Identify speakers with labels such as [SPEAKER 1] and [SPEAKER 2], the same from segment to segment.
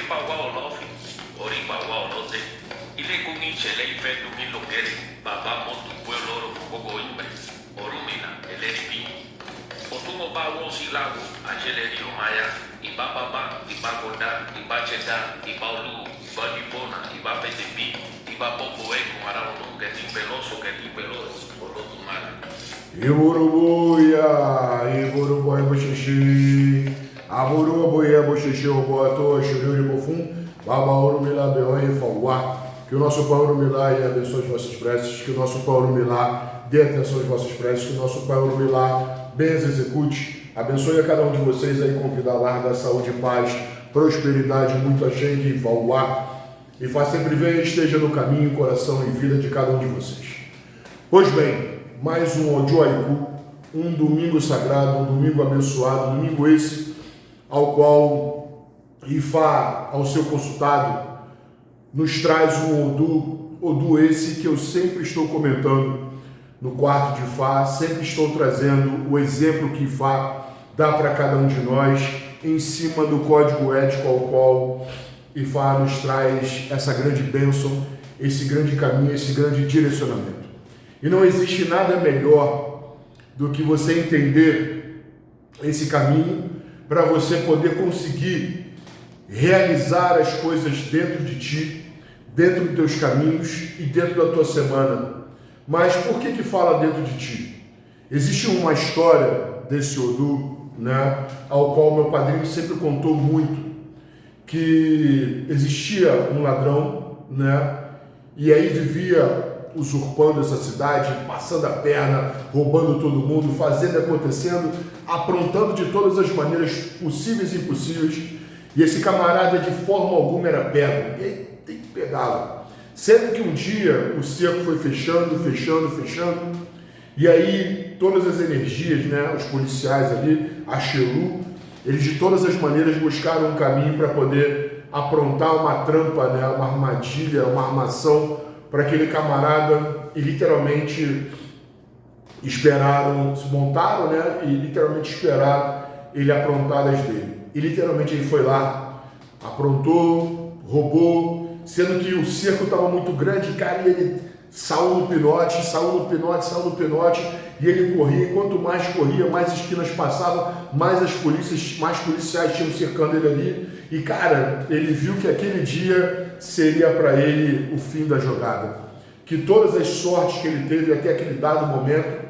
[SPEAKER 1] Oripa Wao Lofi, Oripa Wao Lote, Ile Kumi Chele Ifetu Milokere, Baba Motu Pueblo Coco Imbre, Orumina, Eleripi, Otumo Bawo Silago, Angeleri Omaya, Iba Baba, Iba Goda, Iba Cheda, Iba Olu, Iba Dipona, Iba Petepi, Iba Poco Eco, Marauno, que Timpeloso, Olotumara.
[SPEAKER 2] Iburubuia, Boxixi, Aburubuia, Boxixi, Oboato, Xuriuri Bofum, Babauru Milá, Beon e Fauá. Que o nosso Pai Urumilá abençoe as vossas preces, que o nosso Pai Urumilá dê atenção às vossas preces, que o nosso Pai Urumilá bem as execute. Abençoe a cada um de vocês aí com vida larga, saúde, paz, prosperidade, muita gente e Fauá. E faz sempre ver, esteja no caminho, coração e vida de cada um de vocês. Pois bem, mais um Ojoaiku, um domingo sagrado, um domingo abençoado, um domingo esse, ao qual Ifá, ao seu consultado, nos traz um Odu esse que eu sempre estou comentando no quarto de Ifá, sempre estou trazendo o exemplo que Ifá dá para cada um de nós, em cima do código ético ao qual Ifá nos traz essa grande bênção, esse grande caminho, esse grande direcionamento. E não existe nada melhor do que você entender esse caminho para você poder conseguir realizar as coisas dentro de ti, dentro dos teus caminhos e dentro da tua semana. Mas por que fala dentro de ti? Existe uma história desse Odu, né, ao qual meu padrinho sempre contou muito, que existia um ladrão, né, e aí vivia usurpando essa cidade, passando a perna, roubando todo mundo, fazendo, acontecendo, aprontando de todas as maneiras possíveis e impossíveis, e esse camarada de forma alguma era pego, e aí tem que pegá-lo. Sendo que um dia o cerco foi fechando, e aí todas as energias, né, os policiais ali, a Xelu, eles de todas as maneiras buscaram um caminho para poder aprontar uma trampa, né, uma armadilha, uma armação para aquele camarada, e literalmente esperaram, se montaram, né, e literalmente esperaram ele aprontar as dele. E literalmente ele foi lá, aprontou, roubou, sendo que o cerco estava muito grande, cara, e ele saiu no pinote, e ele corria, e quanto mais corria, mais esquinas passavam, mais policiais tinham cercando ele ali, e cara, ele viu que aquele dia seria para ele o fim da jogada, que todas as sortes que ele teve até aquele dado momento,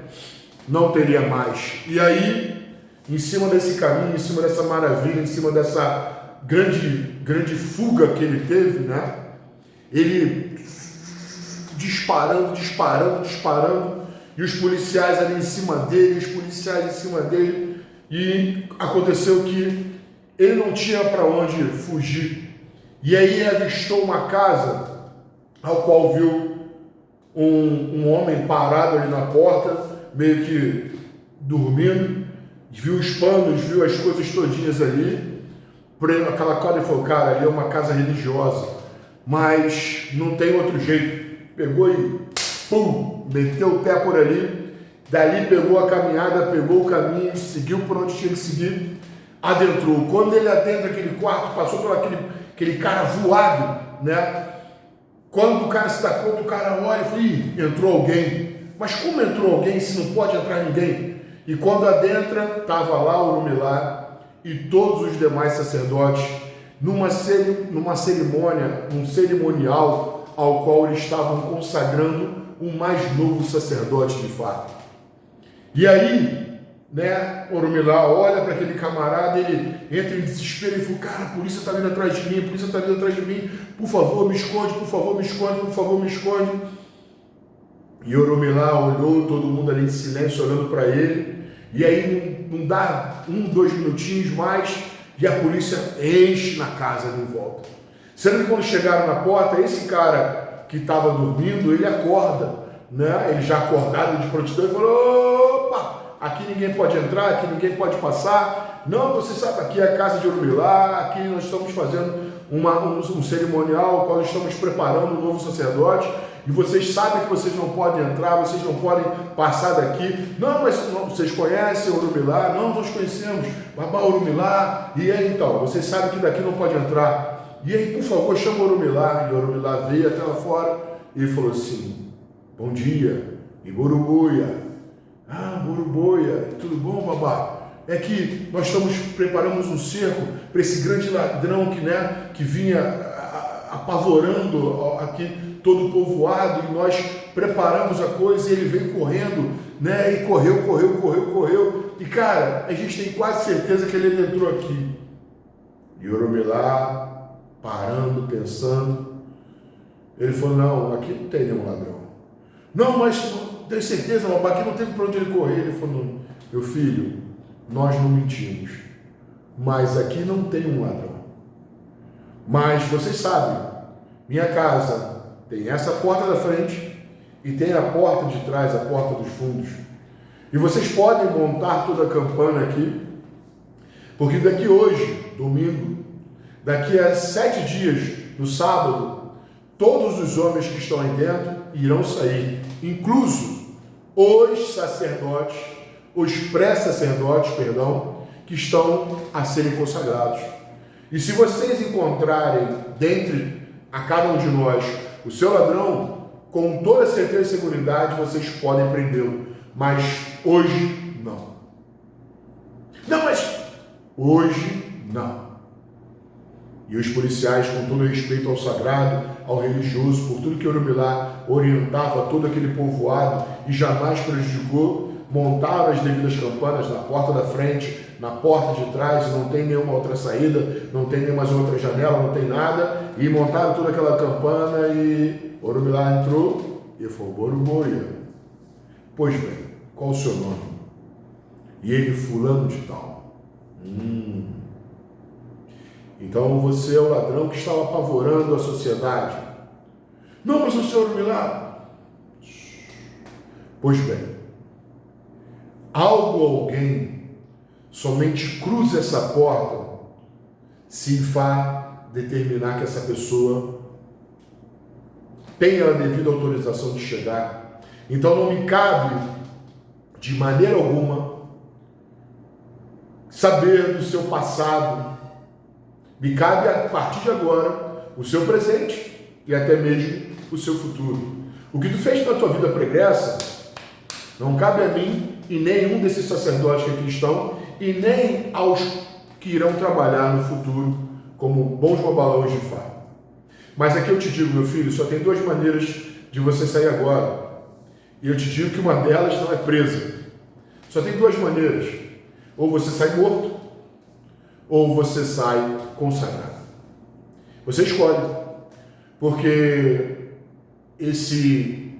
[SPEAKER 2] não teria mais. E aí, em cima desse caminho, em cima dessa maravilha, em cima dessa grande fuga que ele teve, né, ele disparando, e os policiais ali em cima dele, e aconteceu que ele não tinha para onde fugir. E aí ele avistou uma casa, ao qual viu um homem parado ali na porta, meio que dormindo, viu os panos, viu as coisas todinhas ali, aquela cara, ele falou, cara, ali é uma casa religiosa, mas não tem outro jeito. Pegou e pum, meteu o pé por ali, dali pegou a caminhada, pegou o caminho, seguiu por onde tinha que seguir, adentrou. Quando ele adentra aquele quarto, passou por aquele cara voado, né? Quando o cara se dá conta, o cara olha e fala, ih, entrou alguém. Mas como entrou alguém se não pode entrar ninguém? E quando adentra, estava lá o Urumilá e todos os demais sacerdotes numa cerimônia, um cerimonial ao qual eles estavam consagrando o mais novo sacerdote de fato. E aí, né, Urumilá olha para aquele camarada, ele entra em desespero e fala, cara, a polícia está vindo atrás de mim, por favor me esconde. E Urumilá olhou, todo mundo ali em silêncio olhando para ele, e aí não dá 2 minutinhos mais, e a polícia enche na casa ali em volta. Sendo que quando chegaram na porta, esse cara que estava dormindo, ele acorda, né? Ele já acordado de prontidão e falou, opa, aqui ninguém pode entrar, aqui ninguém pode passar. Não, você sabe, aqui é a casa de Urumilá, aqui nós estamos fazendo um cerimonial, ao qual estamos preparando um novo sacerdote, e vocês sabem que vocês não podem entrar, vocês não podem passar daqui. Não, mas não, vocês conhecem Urumilá? Não, nós conhecemos Babá Urumilá. E aí então, vocês sabem que daqui não pode entrar. E aí, por favor, chama o Orumilá. E o Orumilá veio até lá fora e falou assim: bom dia, Iboruboia. Ah, Boruboia, tudo bom, babá? É que nós preparamos um cerco para esse grande ladrão que vinha apavorando aqui todo o povoado, e nós preparamos a coisa e ele veio correndo, né? E correu. E cara, a gente tem quase certeza que ele entrou aqui. E Orumilá, parando, pensando, ele falou: não, aqui não tem nenhum ladrão. Não, mas tenho certeza, babá, aqui não teve para onde ele correr. Ele falou: meu filho, nós não mentimos, mas aqui não tem um ladrão. Mas vocês sabem, minha casa tem essa porta da frente e tem a porta de trás, a porta dos fundos. E vocês podem montar toda a campana aqui, porque daqui hoje, domingo, daqui a 7 dias, no sábado, todos os homens que estão aí dentro irão sair, incluso os sacerdotes, os pré-sacerdotes, que estão a serem consagrados. E se vocês encontrarem dentre a cada um de nós o seu ladrão, com toda certeza e seguridade vocês podem prendê-lo, mas hoje não. Não, mas hoje não. E os policiais, com todo respeito ao sagrado, ao religioso, por tudo que Orumilá orientava todo aquele povoado e jamais prejudicou, montaram as devidas campanas na porta da frente, na porta de trás, não tem nenhuma outra saída, não tem nenhuma outra janela, não tem nada, e montaram toda aquela campana e Orumilá entrou e falou: Boruboia, pois bem, qual o seu nome? E ele: fulano de tal. Então você é o ladrão que estava apavorando a sociedade. Não, mas o senhor Orumilá. Pois bem, algo ou alguém somente cruza essa porta se vá determinar que essa pessoa tenha a devida autorização de chegar. Então não me cabe de maneira alguma saber do seu passado. Me cabe, a partir de agora, o seu presente e até mesmo o seu futuro. O que tu fez na tua vida pregressa não cabe a mim e nenhum desses sacerdotes que aqui estão, e nem aos que irão trabalhar no futuro como bons babalãos de Fá. Mas aqui eu te digo, meu filho, só tem 2 maneiras de você sair agora. E eu te digo que uma delas não é presa. Só tem 2 maneiras. Ou você sai morto, ou você sai consagrado. Você escolhe. Porque esse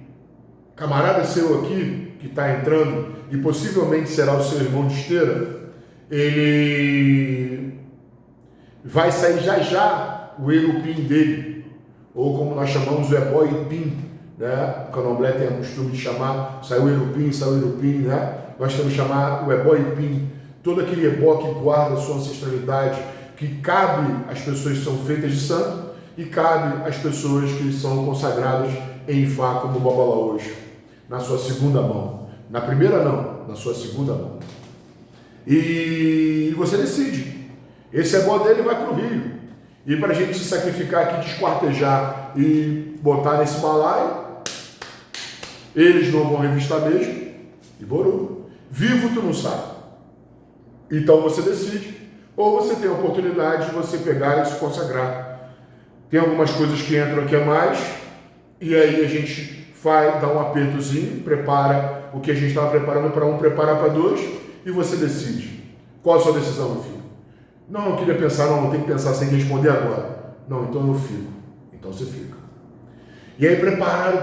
[SPEAKER 2] camarada seu aqui, que está entrando, e possivelmente será o seu irmão de esteira, ele vai sair já o erupim dele, ou como nós chamamos o ebó-ipim, né? O candomblé tem o costume de chamar, saiu o erupim, né? Nós temos que chamar o ebó-ipim, todo aquele ebó que guarda a sua ancestralidade, que cabe às pessoas que são feitas de santo e cabe às pessoas que são consagradas em Ifá como babalaôs, na sua segunda mão. Na primeira não, na sua segunda mão. E você decide. Esse ebó dele vai para o rio. E para a gente se sacrificar aqui, desquartejar e botar nesse balaio, eles não vão revistar mesmo. E borou. Vivo tu não sabe. Então você decide. Ou você tem a oportunidade de você pegar e se consagrar. Tem algumas coisas que entram aqui a mais. E aí a gente vai dar um apertozinho, prepara o que a gente estava preparando para um, prepara para 2, e você decide. Qual a sua decisão, meu filho? Não, eu queria pensar, não tem que pensar sem responder agora. Não, então eu fico. Então você fica. E aí prepararam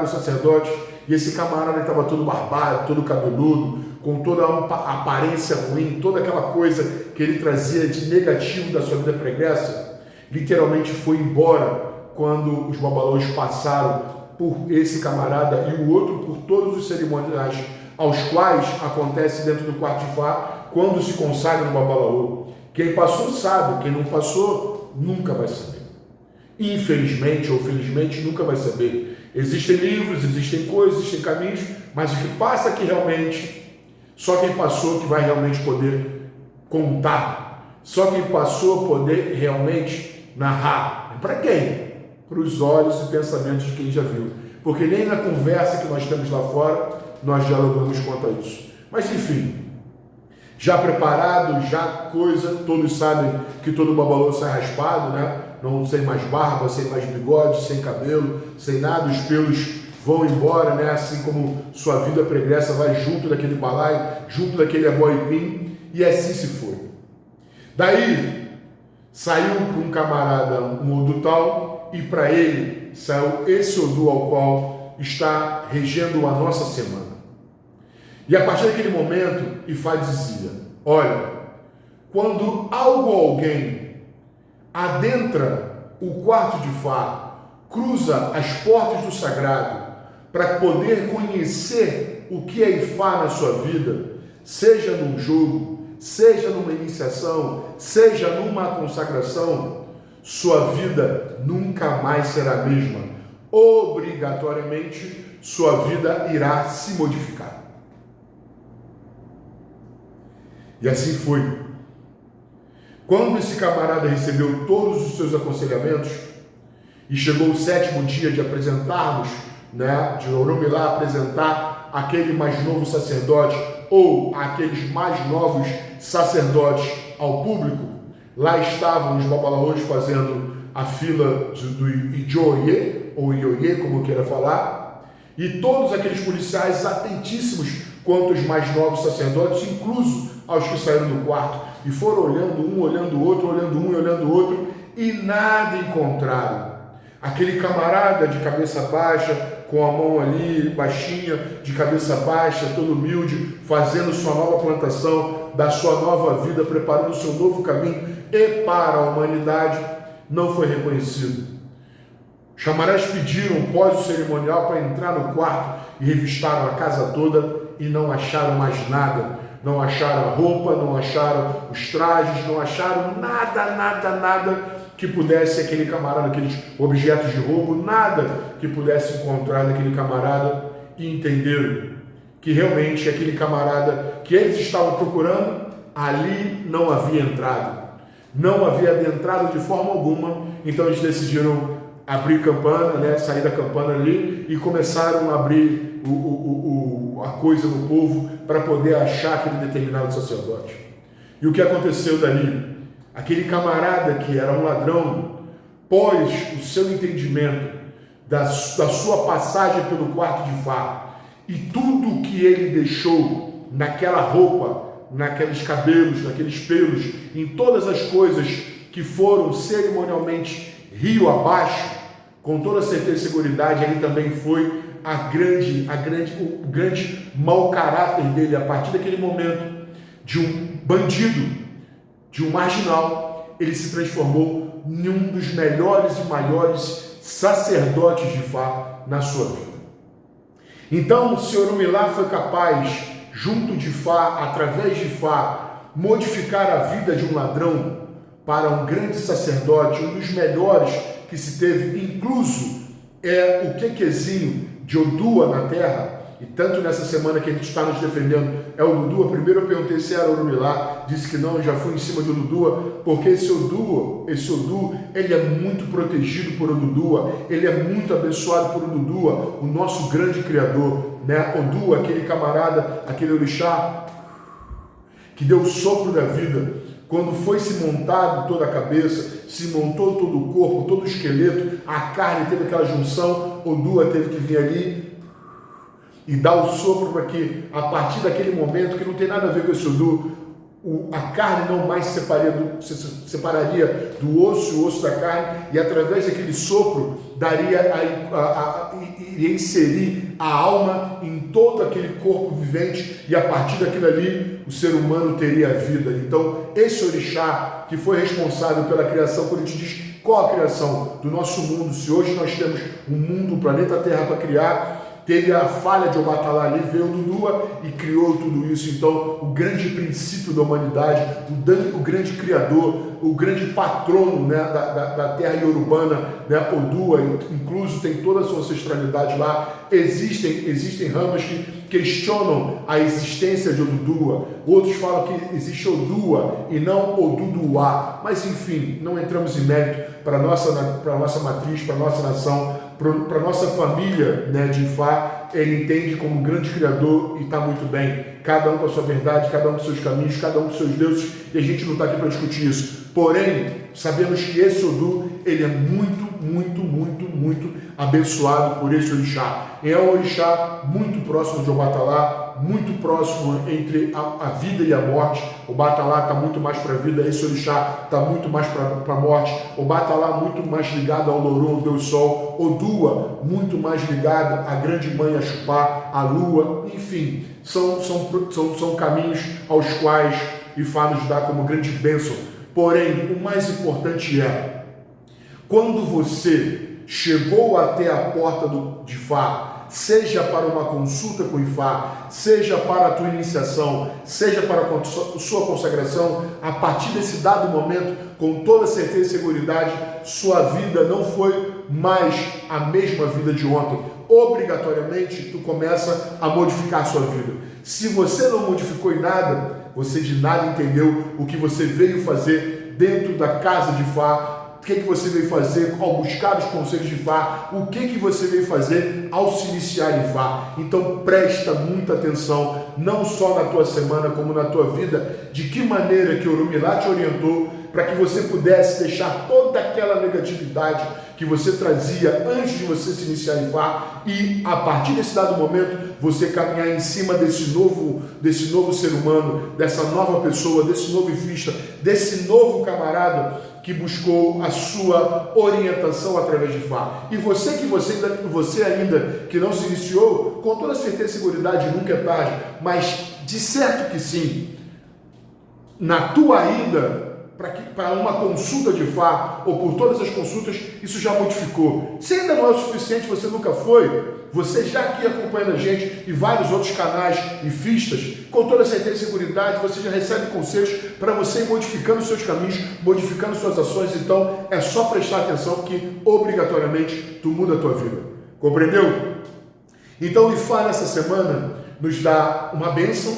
[SPEAKER 2] o sacerdote, e esse camarada estava todo barbado, todo cabeludo, com toda a aparência ruim, toda aquela coisa que ele trazia de negativo da sua vida pregressa, literalmente foi embora quando os babalôs passaram por esse camarada e o outro por todos os cerimoniais aos quais acontece dentro do quarto de Fá quando se consagra no babalaô. Quem passou sabe, quem não passou nunca vai saber. Infelizmente ou felizmente nunca vai saber. Existem livros, existem coisas, existem caminhos, mas o que passa aqui realmente, só quem passou que vai realmente poder contar Só quem passou a poder realmente narrar. Para quem? Para os olhos e pensamentos de quem já viu. Porque nem na conversa que nós temos lá fora, nós dialogamos quanto a isso. Mas enfim, já preparado, já coisa, todos sabem que todo babalô sai raspado, né? Não sem mais barba, sem mais bigode, sem cabelo, sem nada, os pelos vão embora, né? Assim como sua vida pregressa vai junto daquele balaio, junto daquele aboipim, e assim se foi. Daí, saiu para um camarada um Odu tal, e para ele saiu esse Odu ao qual está regendo a nossa semana. E a partir daquele momento, Ifá dizia: olha, quando algo ou alguém adentra o quarto de Ifá, cruza as portas do sagrado para poder conhecer o que é Ifá na sua vida, seja num jogo, seja numa iniciação, seja numa consagração, sua vida nunca mais será a mesma. Obrigatoriamente, sua vida irá se modificar. E assim foi. Quando esse camarada recebeu todos os seus aconselhamentos e chegou o 7º dia de apresentarmos, né, de Orumilá apresentar aquele mais novo sacerdote ou aqueles mais novos sacerdotes ao público, lá estavam os babalaôs fazendo a fila do Ijoye, ou Ioye, como queira falar, e todos aqueles policiais atentíssimos quanto os mais novos sacerdotes, incluso aos que saíram do quarto, e foram olhando um, olhando o outro, olhando um e olhando o outro, e nada encontraram. Aquele camarada de cabeça baixa, com a mão ali baixinha, de cabeça baixa, todo humilde, fazendo sua nova plantação, da sua nova vida, preparando o seu novo caminho e para a humanidade, não foi reconhecido. Chamarás pediram pós o cerimonial para entrar no quarto e revistaram a casa toda e não acharam mais nada. Não acharam a roupa, não acharam os trajes, não acharam nada que pudesse aquele camarada, aqueles objetos de roubo, nada que pudesse encontrar naquele camarada, e entenderam que realmente aquele camarada que eles estavam procurando, ali não havia entrado. Não havia adentrado de forma alguma, então eles decidiram abrir campana, né, sair da campana ali e começaram a abrir a coisa no povo para poder achar aquele determinado sacerdote. E o que aconteceu dali? Aquele camarada que era um ladrão, pós o seu entendimento da sua passagem pelo quarto de Ifá e tudo que ele deixou naquela roupa, naqueles cabelos, naqueles pelos, em todas as coisas que foram cerimonialmente rio abaixo, com toda certeza e seguridade, ele também foi o grande mau caráter dele. A partir daquele momento, de um bandido, de um marginal, ele se transformou em um dos melhores e maiores sacerdotes de Ifá na sua vida. Então, o Senhor Orumilá foi capaz, junto de Ifá, através de Ifá, modificar a vida de um ladrão para um grande sacerdote, um dos melhores que se teve, incluso o Quequezinho de Odua na terra. E tanto nessa semana que a gente está nos defendendo é o Dudua. Primeiro eu perguntei se era Orumilá, disse que não, já fui em cima do Dudua, porque esse Odu, ele é muito protegido por Odudua, ele é muito abençoado por Odudua, o nosso grande criador, né? Odu, aquele camarada, aquele orixá que deu o sopro da vida. Quando foi se montado toda a cabeça, se montou todo o corpo, todo o esqueleto, a carne teve aquela junção, Odua teve que vir ali e dar o sopro para que, a partir daquele momento, que não tem nada a ver com esse Odu, a carne não mais se separaria do osso, o osso da carne, e através daquele sopro iria inserir a alma em todo aquele corpo vivente, e a partir daquilo ali o ser humano teria vida. Então esse orixá que foi responsável pela criação, quando a gente diz qual a criação do nosso mundo, se hoje nós temos um mundo, um planeta Terra para criar, teve a falha de Obatalá ali, veio o Dudua e criou tudo isso. Então, o grande princípio da humanidade, o grande criador, o grande patrono, né, da terra iorubana, né, Odua, incluso tem toda a sua ancestralidade lá. Existem ramas que questionam a existência de Odudua, outros falam que existe Odua e não Oduduá, mas enfim, não entramos em mérito para a nossa matriz, para a nossa nação, para a nossa família, né, de Ifá. Ele entende como grande criador e está muito bem, cada um com a sua verdade, cada um com seus caminhos, cada um com seus deuses, e a gente não está aqui para discutir isso. Porém, sabemos que esse Odu, ele é muito abençoado por esse orixá. É um orixá muito próximo de Obatalá, muito próximo entre a vida e a morte. Obatalá está muito mais para a vida, esse orixá está muito mais para a morte. Obatalá muito mais ligado ao Lorum, Deus Sol. Odua muito mais ligado à grande mãe Axupá, à lua. Enfim, são caminhos aos quais Ifá nos dá como grande bênção. Porém, o mais importante é, quando você chegou até a porta de Ifá, seja para uma consulta com Ifá, seja para a tua iniciação, seja para a sua consagração, a partir desse dado momento, com toda certeza e seguridade, sua vida não foi mais a mesma vida de ontem. Obrigatoriamente, tu começa a modificar a sua vida. Se você não modificou em nada, você de nada entendeu o que você veio fazer dentro da casa de Ifá, o que você veio fazer ao buscar os conselhos de Ifá, o que você veio fazer ao se iniciar em Ifá. Então presta muita atenção, não só na tua semana, como na tua vida, de que maneira que Orumilá te orientou para que você pudesse deixar toda aquela negatividade que você trazia antes de você se iniciar em Ifá e, a partir desse dado momento, você caminhar em cima desse novo ser humano, dessa nova pessoa, desse novo ifista, desse novo camarada que buscou a sua orientação através de Ifá. E você ainda que não se iniciou, com toda certeza e seguridade, nunca é tarde, mas de certo que sim, na tua ida para uma consulta de Ifá, ou por todas as consultas, isso já modificou. Se ainda não é o suficiente, você nunca foi, você já aqui acompanhando a gente e vários outros canais ifistas, com toda certeza e seguridade, você já recebe conselhos para você ir modificando seus caminhos, modificando suas ações. Então é só prestar atenção que obrigatoriamente tu muda a tua vida. Compreendeu? Então o Ifá nessa semana nos dá uma bênção,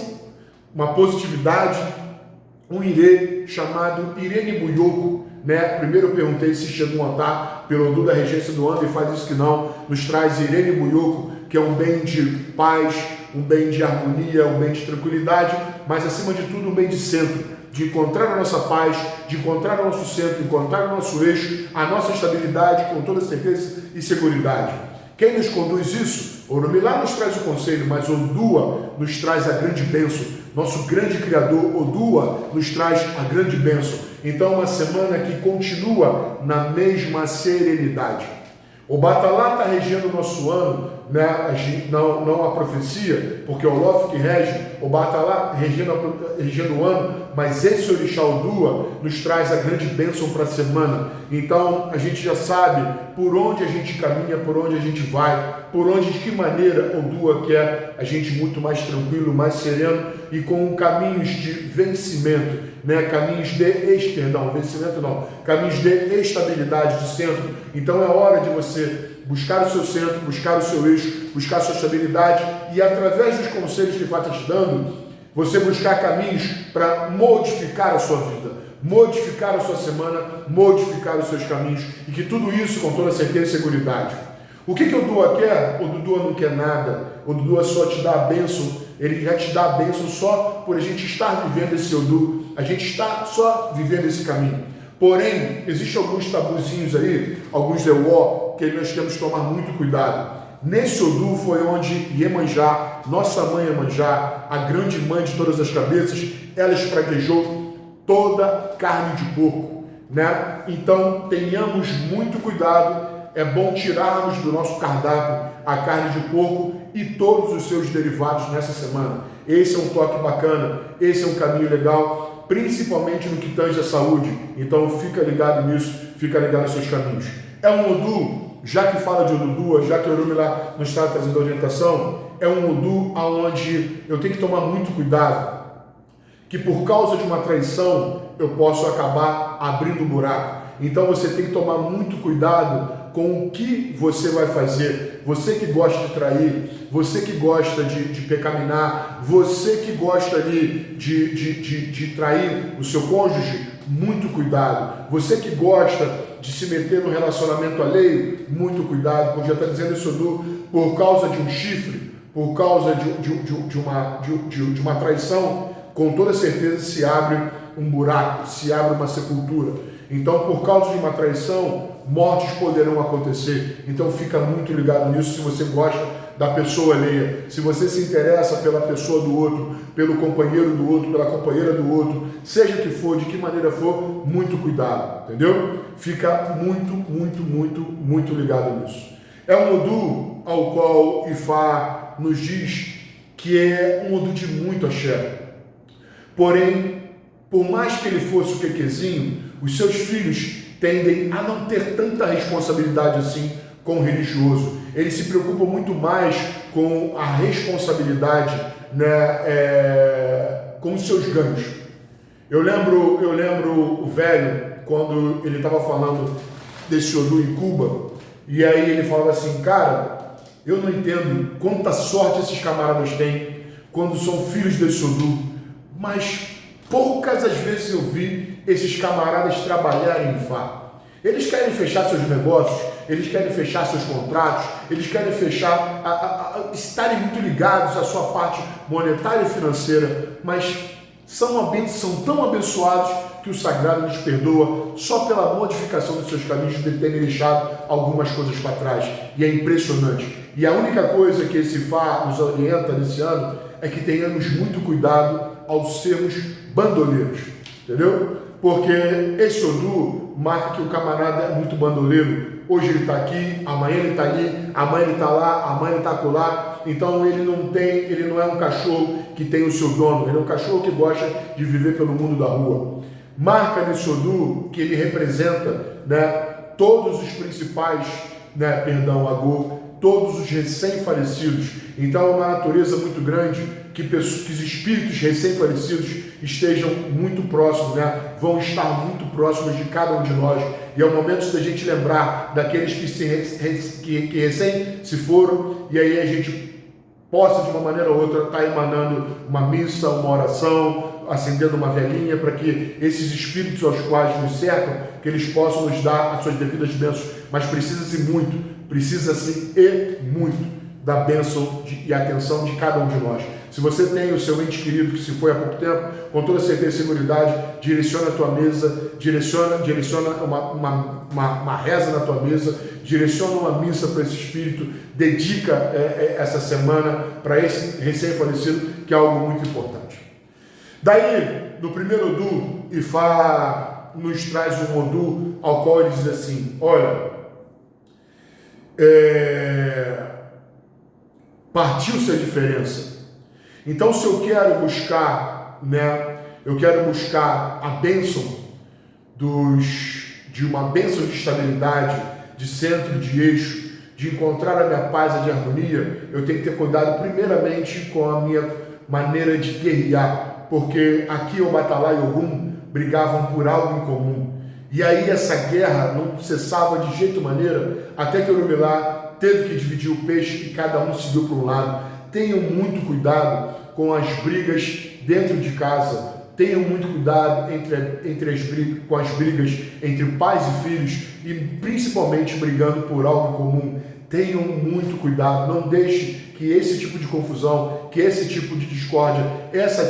[SPEAKER 2] uma positividade, um irê chamado Irene Buyoku, né? Primeiro eu perguntei se chegou a estar pelo Odu da regência do ano e faz isso que não, nos traz Irene Buyoku, que é um bem de paz, um bem de harmonia, um bem de tranquilidade, mas acima de tudo um bem de centro, de encontrar a nossa paz, de encontrar o nosso centro, encontrar o nosso eixo, a nossa estabilidade com toda certeza e seguridade. Quem nos conduz isso? Orumilá nos traz o conselho, mas Odua nos traz a grande bênção. Nosso grande Criador, Odua, nos traz a grande bênção. Então, uma semana que continua na mesma serenidade. Obatalá está regendo o nosso ano, né? Não a profecia, porque é o Olof que rege, Obatalá regendo o ano, mas esse orixá Odua nos traz a grande bênção para a semana. Então a gente já sabe por onde a gente caminha, por onde a gente vai, por onde, de que maneira Odua quer a gente muito mais tranquilo, mais sereno e com caminhos de vencimento, né? Caminhos de estabilidade, de centro. Então é hora de você buscar o seu centro, buscar o seu eixo, buscar a sua estabilidade e através dos conselhos que vai te dando, você buscar caminhos para modificar a sua vida, modificar a sua semana, modificar os seus caminhos e que tudo isso com toda certeza e seguridade. O que o Odua quer? O Odua não quer nada, o Odua só te dá a bênção, ele já te dá a bênção só por a gente estar vivendo esse Odu, a gente está só vivendo esse caminho. Porém, existem alguns tabuzinhos aí, alguns deuó, que nós temos que tomar muito cuidado. Nesse Odu foi onde Iemanjá, nossa mãe Iemanjá, a grande mãe de todas as cabeças, ela espraguejou toda carne de porco, né? Então tenhamos muito cuidado, é bom tirarmos do nosso cardápio a carne de porco e todos os seus derivados nessa semana. Esse é um toque bacana, esse é um caminho legal, principalmente no que tange a saúde. Então fica ligado nisso, fica ligado nos seus caminhos. É um Odu, já que fala de Odudua, já que Orumilá nos está trazendo orientação, é um Odu onde eu tenho que tomar muito cuidado, que por causa de uma traição eu posso acabar abrindo um buraco. Então você tem que tomar muito cuidado com o que você vai fazer. Você que gosta de trair, você que gosta de pecaminar, você que gosta ali de trair o seu cônjuge, muito cuidado. Você que gosta de se meter no relacionamento alheio, muito cuidado, porque já está dizendo isso por causa de um chifre, por causa de uma traição, com toda certeza se abre um buraco, se abre uma sepultura. Então, por causa de uma traição, mortes poderão acontecer. Então, fica muito ligado nisso. Se você gosta da pessoa alheia, se você se interessa pela pessoa do outro, pelo companheiro do outro, pela companheira do outro, seja que for, de que maneira for, muito cuidado, entendeu? Fica muito ligado nisso. É um Odu ao qual Ifá nos diz que é um Odu de muito axé. Porém, por mais que ele fosse o quequezinho, os seus filhos tendem a não ter tanta responsabilidade assim com o religioso. Eles se preocupam muito mais com a responsabilidade, né, com os seus ganhos. Eu lembro o velho, quando ele estava falando desse Odu em Cuba, e aí ele falava assim, cara, eu não entendo quanta sorte esses camaradas têm quando são filhos desse Odu, mas poucas as vezes eu vi esses camaradas trabalharem em Ifá. Eles querem fechar seus negócios, eles querem fechar seus contratos, eles querem fechar, estarem muito ligados à sua parte monetária e financeira, mas são tão abençoados que o Sagrado lhes perdoa só pela modificação dos seus caminhos de terem deixado algumas coisas para trás. E é impressionante. E a única coisa que esse Ifá nos orienta nesse ano é que tenhamos muito cuidado ao sermos bandoleiros, entendeu? Porque esse Odu marca que o camarada é muito bandoleiro. Hoje ele está aqui, amanhã ele está ali, amanhã ele está lá, amanhã ele está acolá. Então ele não é um cachorro que tem o seu dono, ele é um cachorro que gosta de viver pelo mundo da rua. Marca nesse Odu que ele representa, né, todos os principais, Agô, todos os recém-falecidos. Então é uma natureza muito grande que os espíritos recém-falecidos estejam muito próximos, vão estar muito próximos de cada um de nós. E é o momento da gente lembrar daqueles que recém se foram, e aí a gente possa, de uma maneira ou outra, estar emanando uma missa, uma oração, acendendo uma velinha, para que esses espíritos aos quais nos cercam, que eles possam nos dar as suas devidas bênçãos. Mas precisa-se muito da bênção e atenção de cada um de nós. Se você tem o seu ente querido que se foi há pouco tempo, com toda certeza e seguridade, direciona a tua mesa, direciona uma reza na tua mesa, direciona uma missa para esse espírito, dedica essa semana para esse recém-falecido, que é algo muito importante. Daí, no primeiro Odu, Ifá nos traz um Odu ao qual ele diz assim, olha, partiu-se a diferença. Então, se eu quero buscar, a bênção de uma bênção de estabilidade, de centro, de eixo, de encontrar a minha paz e de harmonia, eu tenho que ter cuidado primeiramente com a minha maneira de guerrear, porque aqui Obatalá e Ogum brigavam por algo em comum. E aí essa guerra não cessava de jeito maneira, até que Orumilá teve que dividir o peixe e cada um seguiu para um lado. Tenham muito cuidado com as brigas dentro de casa. Tenham muito cuidado com as brigas entre pais e filhos e principalmente brigando por algo comum. Tenham muito cuidado, não deixe que esse tipo de confusão, que esse tipo de discórdia, esse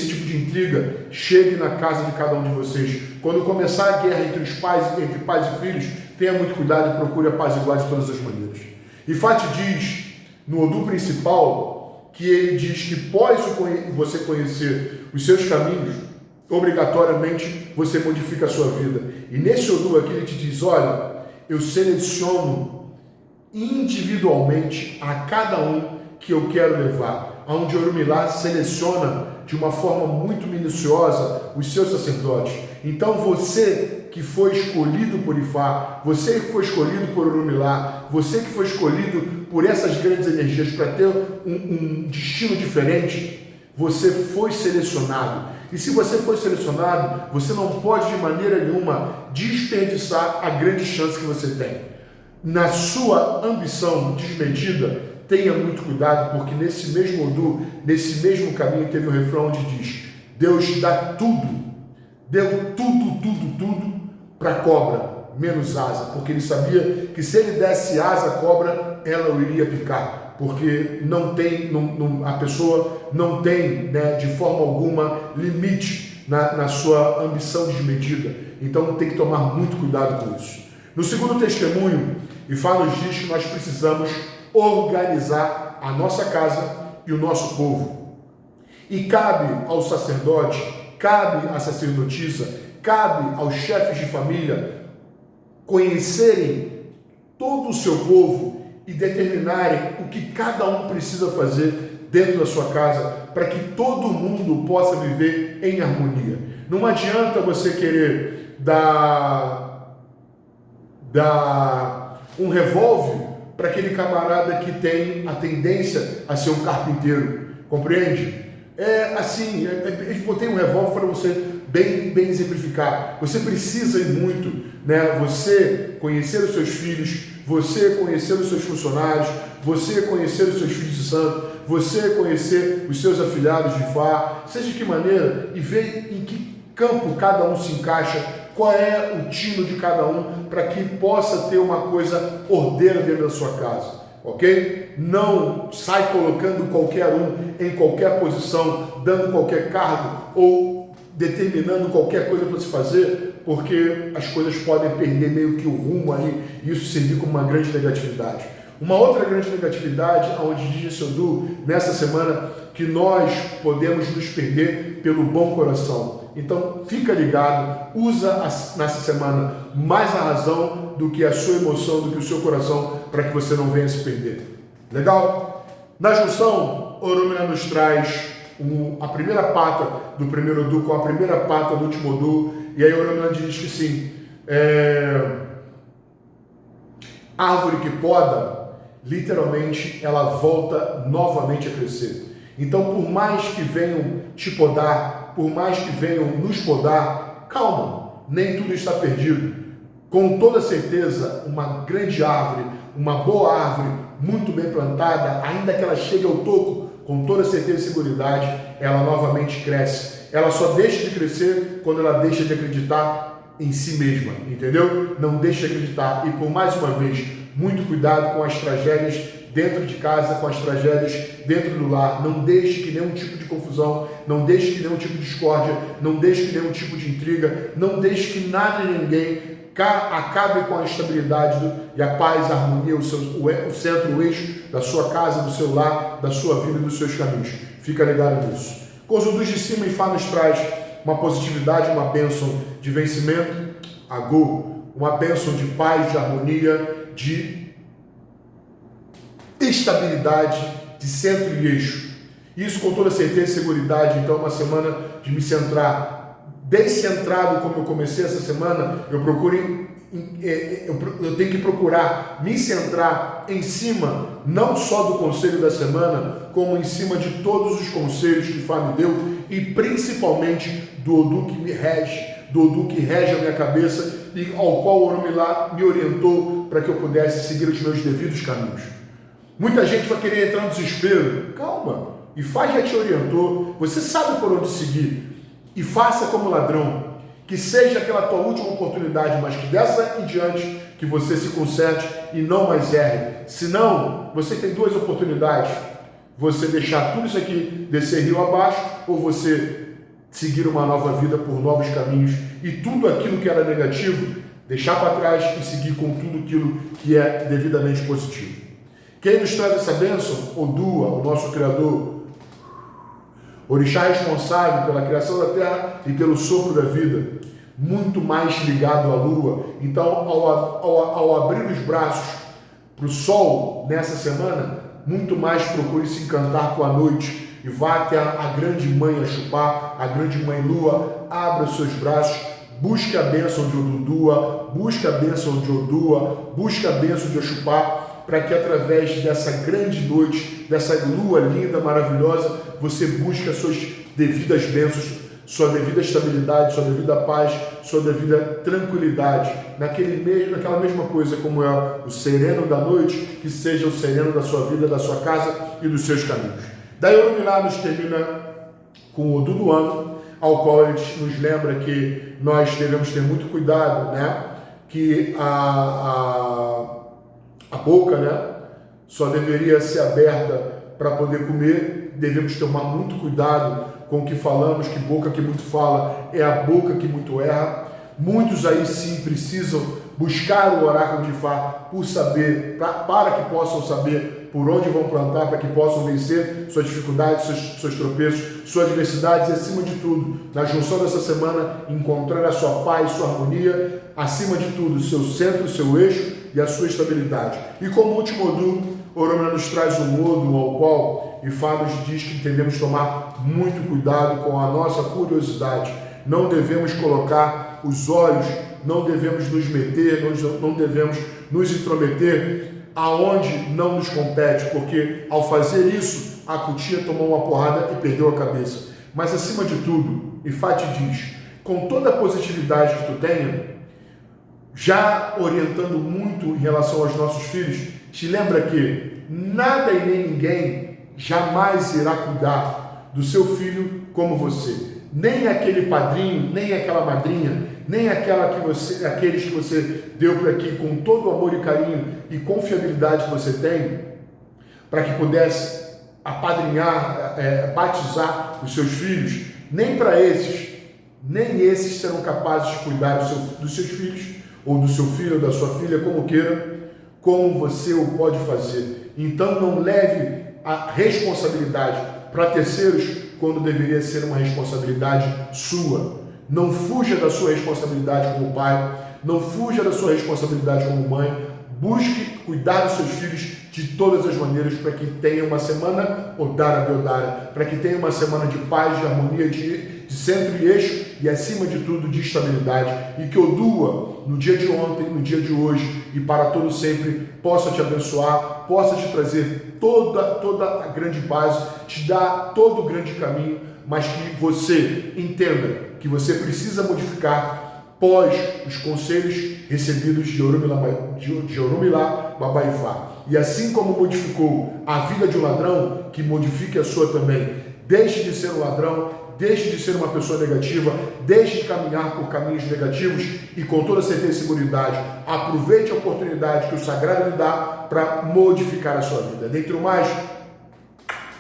[SPEAKER 2] tipo de intriga chegue na casa de cada um de vocês. Quando começar a guerra entre pais e filhos, tenha muito cuidado e procure apaziguar de todas as maneiras. Ifá te diz, no Odu principal, que ele diz que após você conhecer os seus caminhos, obrigatoriamente você modifica a sua vida. E nesse Odu aqui ele te diz, olha, eu seleciono individualmente a cada um que eu quero levar, onde Orumilá seleciona de uma forma muito minuciosa os seus sacerdotes. Então você que foi escolhido por Ifá, você que foi escolhido por Orumilá, você que foi escolhido por essas grandes energias para ter um destino diferente, Você foi selecionado. E se você foi selecionado, você não pode de maneira nenhuma desperdiçar a grande chance que você tem. Na sua ambição desmedida, tenha muito cuidado, porque nesse mesmo Odu, nesse mesmo caminho, teve um refrão onde diz: Deus dá tudo, deu tudo para a cobra, menos asa, porque ele sabia que se ele desse asa à cobra, ela o iria picar, porque a pessoa não tem, né, de forma alguma, limite na sua ambição desmedida. Então tem que tomar muito cuidado com isso. No segundo testemunho, Ifá nos diz que nós precisamos organizar a nossa casa e o nosso povo. E cabe ao sacerdote, cabe à sacerdotisa, cabe aos chefes de família conhecerem todo o seu povo e determinarem o que cada um precisa fazer dentro da sua casa para que todo mundo possa viver em harmonia. Não adianta você querer dar um revólver para aquele camarada que tem a tendência a ser um carpinteiro, compreende? É assim, eu botei um revólver para você bem exemplificar. Você precisa ir muito, né? Você conhecer os seus filhos, você conhecer os seus funcionários, você conhecer os seus filhos de santo, você conhecer os seus afilhados de Ifá, seja de que maneira, e ver em que campo cada um se encaixa, qual é o tino de cada um, para que possa ter uma coisa ordeira dentro da sua casa, ok? Não sai colocando qualquer um em qualquer posição, dando qualquer cargo ou determinando qualquer coisa para se fazer, porque as coisas podem perder meio que o rumo aí e isso servir como uma grande negatividade. Uma outra grande negatividade, onde diz esse Odu, nessa semana, que nós podemos nos perder pelo bom coração. Então, fica ligado, usa nessa semana mais a razão do que a sua emoção, do que o seu coração, para que você não venha se perder. Legal? Na junção, Oromila nos traz a primeira pata do primeiro Odu com a primeira pata do último Odu, e aí Oromila diz que sim, árvore que poda, literalmente, ela volta novamente a crescer. Então, por mais que venham te podar, por mais que venham nos podar, calma, nem tudo está perdido. Com toda certeza, uma grande árvore, uma boa árvore, muito bem plantada, ainda que ela chegue ao toco, com toda certeza e seguridade, ela novamente cresce. Ela só deixa de crescer quando ela deixa de acreditar em si mesma, entendeu? Não deixa de acreditar. E por mais uma vez, muito cuidado com as tragédias dentro de casa, com as tragédias dentro do lar. Não deixe que nenhum tipo de confusão, não deixe que nenhum tipo de discórdia, não deixe que nenhum tipo de intriga, não deixe que nada e ninguém acabe com a estabilidade e a paz, a harmonia, o centro, o eixo da sua casa, do seu lar, da sua vida e dos seus caminhos. Fica ligado nisso. Com os Odus de cima, Ifá nos traz uma positividade, uma bênção de vencimento, Agô, uma bênção de paz, de harmonia, de estabilidade, de centro e eixo. Isso com toda certeza e seguridade. Então, uma semana de me centrar, descentrado como eu comecei essa semana, eu tenho que procurar me centrar em cima, não só do conselho da semana, como em cima de todos os conselhos que Ifá me deu e principalmente do Odu que me rege, do Odu que rege a minha cabeça e ao qual o Oromila me orientou para que eu pudesse seguir os meus devidos caminhos. Muita gente vai querer entrar no desespero. Calma, Ifá já te orientou, você sabe por onde seguir. E faça como ladrão, que seja aquela tua última oportunidade, mas que dessa em diante que você se conserte e não mais erre. Senão, você tem duas oportunidades: você deixar tudo isso aqui descer rio abaixo, ou você seguir uma nova vida por novos caminhos e tudo aquilo que era negativo deixar para trás e seguir com tudo aquilo que é devidamente positivo. Quem nos traz essa bênção? Odua, o nosso Criador, Orixá responsável pela criação da terra e pelo sopro da vida, muito mais ligado à lua. Então, ao abrir os braços para o sol nessa semana, muito mais procure se encantar com a noite e vá até a grande mãe Axupá, a grande mãe lua, abra os seus braços, busque a bênção de Odudua, busque a bênção de Odua, busque a bênção de Axupá, para que através dessa grande noite dessa lua linda, maravilhosa, você busca suas devidas bênçãos, sua devida estabilidade, sua devida paz, sua devida tranquilidade, naquela mesma coisa como é o sereno da noite, que seja o sereno da sua vida, da sua casa e dos seus caminhos. Daí Orumilá nos termina com o do ano, ao qual ele nos lembra que nós devemos ter muito cuidado, né? Que a boca, né, só deveria ser aberta para poder comer. Devemos tomar muito cuidado com o que falamos, que boca que muito fala é a boca que muito erra. Muitos aí sim precisam buscar o oráculo de Fá por saber, para que possam saber por onde vão plantar, para que possam vencer suas dificuldades, seus tropeços, suas adversidades e, acima de tudo, na junção dessa semana, encontrar a sua paz, sua harmonia, acima de tudo, o seu centro, o seu eixo e a sua estabilidade. E como último Odu, Orumilá nos traz um Odu ao qual Ifá nos diz que devemos tomar muito cuidado com a nossa curiosidade. Não devemos colocar os olhos, não devemos nos meter, não devemos nos intrometer aonde não nos compete, porque ao fazer isso, a Cutia tomou uma porrada e perdeu a cabeça. Mas acima de tudo, Ifá te diz, com toda a positividade que tu tenha, já orientando muito em relação aos nossos filhos, te lembra que nada e nem ninguém jamais irá cuidar do seu filho como você. Nem aquele padrinho, nem aquela madrinha, nem aqueles que você deu por aqui com todo o amor e carinho e confiabilidade que você tem, para que pudesse apadrinhar, batizar os seus filhos, nem esses serão capazes de cuidar dos seus filhos, ou do seu filho, ou da sua filha, como queira, como você o pode fazer. Então não leve a responsabilidade para terceiros quando deveria ser uma responsabilidade sua. Não fuja da sua responsabilidade como pai, não fuja da sua responsabilidade como mãe. Busque cuidar dos seus filhos de todas as maneiras para que tenha uma semana Odara Beodara, para que tenha uma semana de paz, de harmonia, de centro e eixo e, acima de tudo, de estabilidade. E que Odua, no dia de ontem, no dia de hoje e para todo sempre, possa te abençoar, possa te trazer toda a grande paz, te dar todo o grande caminho, mas que você entenda que você precisa modificar pós os conselhos recebidos de Orumilá Babaifá. E assim como modificou a vida de um ladrão, que modifique a sua também. Deixe de ser um ladrão, deixe de ser uma pessoa negativa, deixe de caminhar por caminhos negativos e, com toda certeza e seguridade, aproveite a oportunidade que o Sagrado lhe dá para modificar a sua vida. Dentro do mais,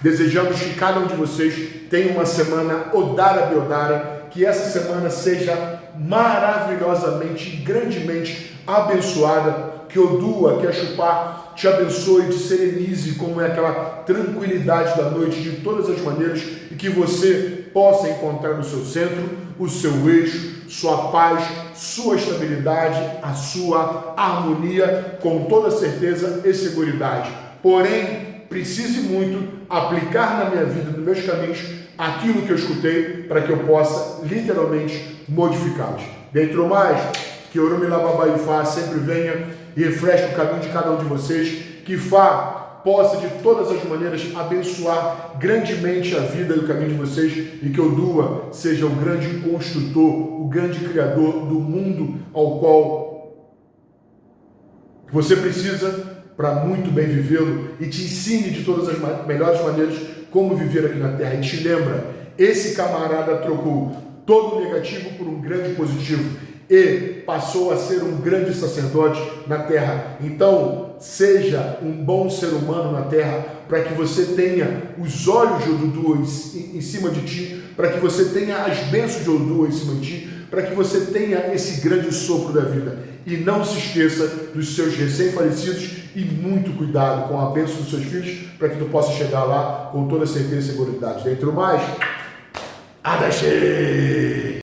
[SPEAKER 2] desejamos que cada um de vocês tenha uma semana Odara Beodara, que essa semana seja maravilhosamente, grandemente abençoada, que Odua, que Exupá te abençoe, te serenize, como é aquela tranquilidade da noite de todas as maneiras, e que você possa encontrar no seu centro o seu eixo, sua paz, sua estabilidade, a sua harmonia, com toda certeza e seguridade. Porém, precise muito aplicar na minha vida, nos meus caminhos, aquilo que eu escutei, para que eu possa literalmente modificá-los. Dentro mais, que Orumilá Babaifá sempre venha e refresque o caminho de cada um de vocês, que Fá possa de todas as maneiras abençoar grandemente a vida e o caminho de vocês, e que Odua seja o grande construtor, o grande criador do mundo ao qual você precisa para muito bem vivê-lo, e te ensine de todas as melhores maneiras como viver aqui na Terra. E te lembra, esse camarada trocou todo o negativo por um grande positivo e passou a ser um grande sacerdote na Terra. Então, seja um bom ser humano na Terra, para que você tenha os olhos de Odu em cima de ti, para que você tenha as bênçãos de Odu em cima de ti, para que você tenha esse grande sopro da vida. E não se esqueça dos seus recém-falecidos, e muito cuidado com a bênção dos seus filhos, para que tu possa chegar lá com toda certeza e seguridade. Dentro mais, Adaxê!